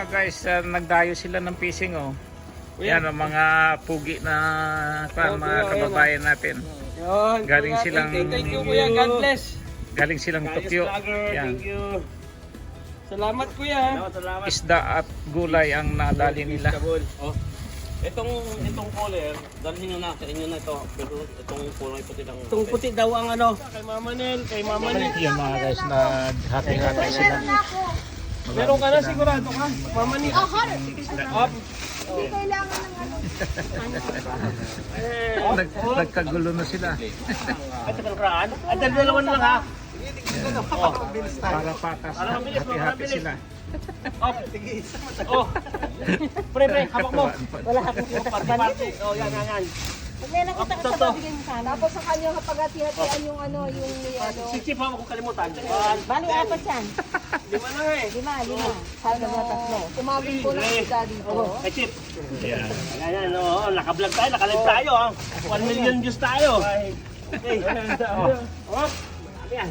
guys, nagdayo sila ng fishing oh. Yan ang mga pugi na mga kababayan natin. Galing silang Thank you kuya, God bless. Galing silang Tokyo. Yan. Thank you. Salamat kuya. Salamat. Isda at gulay ang nadali nila. Oh. Itong cooler, dalhin nyo na sa inyo na ito. Pero itong kulay puti lang. Itong puti daw ang ano. Kay Mama Nel, kay Mama Nel. Yan mga guys, naghati-hati sila. Meron ka na sigurado ka. Mama Nel. Up. Hindi kailangan ng ano. Nagkagulo na sila. At sa kalkraan. At dalawa na lang ha. Para patas, hati-hati sila. Up. Oh. Pre, hawak mo. Wala akong party. Oh, yan. Pag may nakita ka sa babigyan mo sana. Tapos sa kanya kapag hati-hatian yung ano, yung ano. Si Chip, hawak ko kalimutan. Bali, apat yan. Lima na eh. Lima. Sana mga tatlo. Tumawin ko lang sila dito. Kay Chip. Yan. Ayan, oh, naka-vlog tayo, naka-live tayo. 1 million views tayo. Okay. Oh, dami yan.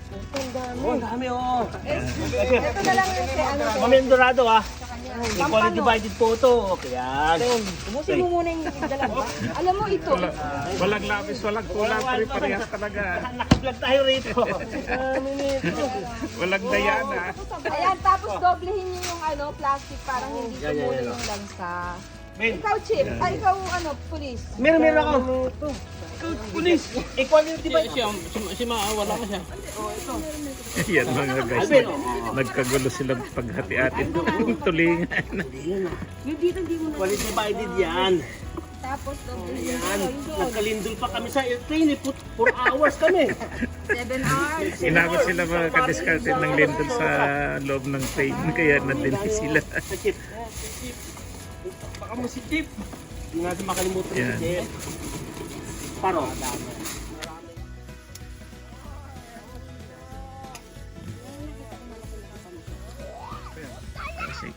Ang dami. Oh, dami oh. Ito na lang yung ano. Maming Dorado ah. Kanya. Equally divided photo. Yan. Ubusin mo muna yung dalawa. Alam mo ito. Walang labis, walang kulang, pero parehas talaga. Naka-vlog tayo rito. Dami nito. Walang dayana. Ayan, tapos doblehin niyo yung ano, plastic parang hindi tumulo yung lansa. Men, Ikaw, Chip. Ay, ikaw, ano, police. meron ako. Ikaw, pulis. Equally divided. Si wala ka siya. Yan mga guys, nagkagulo silang paghati-hati. Tulingan. Yung dito, hindi mo na. Equally divided yan. Tapos, doblehin Yan. niyo yung doon. Nagkalindol pa kami sa airplane. 4 hours kami. 7 hours. Inabot sila mga kadiskarte ng lindol sa loob ng train, kaya nadili sila. Sa Chip. Baka mo si Chip. Hindi natin makalimutan si Yan. Chip. Paro. Kasi-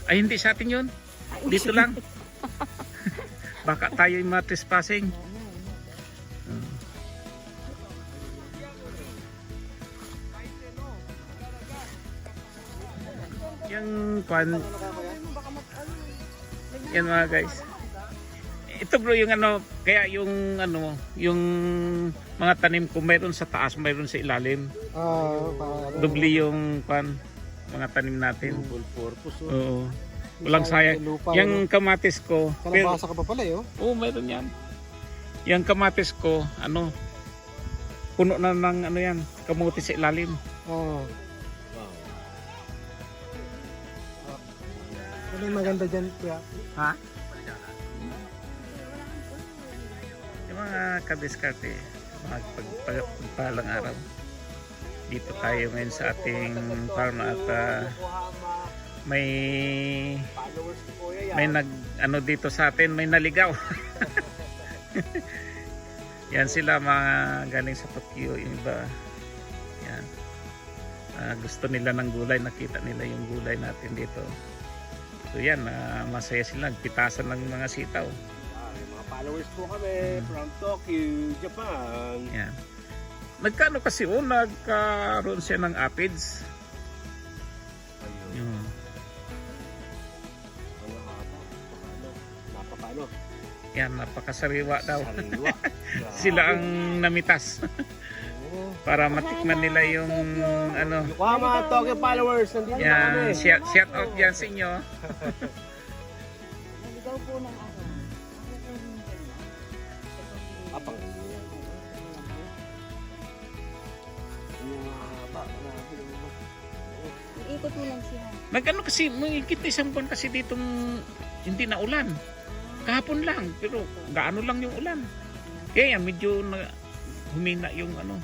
Ay, hindi sa atin yun. Dito lang. Baka tayo yung matrespassing. Yung pan. Yan mga guys. Ito bro yung ano, kaya yung ano, yung mga tanim ko mayroon sa taas, mayroon sa ilalim. Dubli yung pan, mga tanim natin. Full purpose. Oo. Walang sayang. Yung kamatis ko, pero Kalabasa ka pa pala eh, oh. oo, mayroon yan. Yung kamatis ko, ano, puno na ng ano yan, kamuti sa ilalim. Oo. Ano yung maganda dyan, kuya? Ha? Yung mga kadiskarte, mga pagpalang araw. Dito tayo ngayon sa ating farm at may nag ano dito sa atin, may naligaw. Yan sila mga galing sa Tokyo, yung iba. Yan. Gusto nila ng gulay, nakita nila yung gulay natin dito. So yan, masaya sila, nagpitasan ng mga sitaw. Mga followers po kami from Tokyo, Japan. Yan. Nagkano kasi nagkaroon siya ng aphids. Yun. Napapano? Yan, napakasariwa daw. Sariwa. Sila ang namitas. Para matikman nila yung ano. Wow, mga Tokyo followers, nandito na kami. Yan, shout out yan sa inyo. Naligaw po ng ano. Apang. Ikot mo lang siya. Nag-ano kasi, mahigit na isang buwan kasi ditong hindi na ulan. Kahapon lang, pero gaano lang yung ulan. Kaya yan, medyo humina yung ano.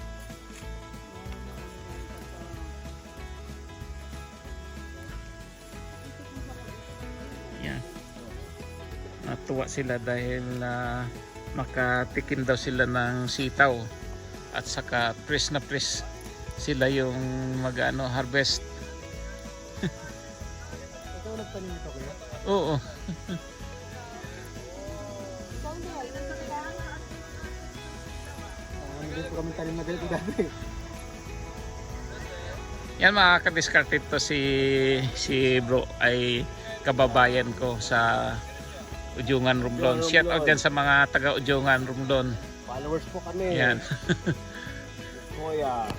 Yan. Natuwa sila dahil makatikim daw sila ng sitaw at saka press na press sila yung mag-ano, harvest. Ikaw nagtanim nito, kuya? Oo. Hindi po kami tanim na ganito dati. Yan mga kadiscarded to si bro ay kababayan ko sa Ujungan Romblon. Shout out dyan sa mga taga Ujungan Romblon. Followers po kami. Yan. Kuya.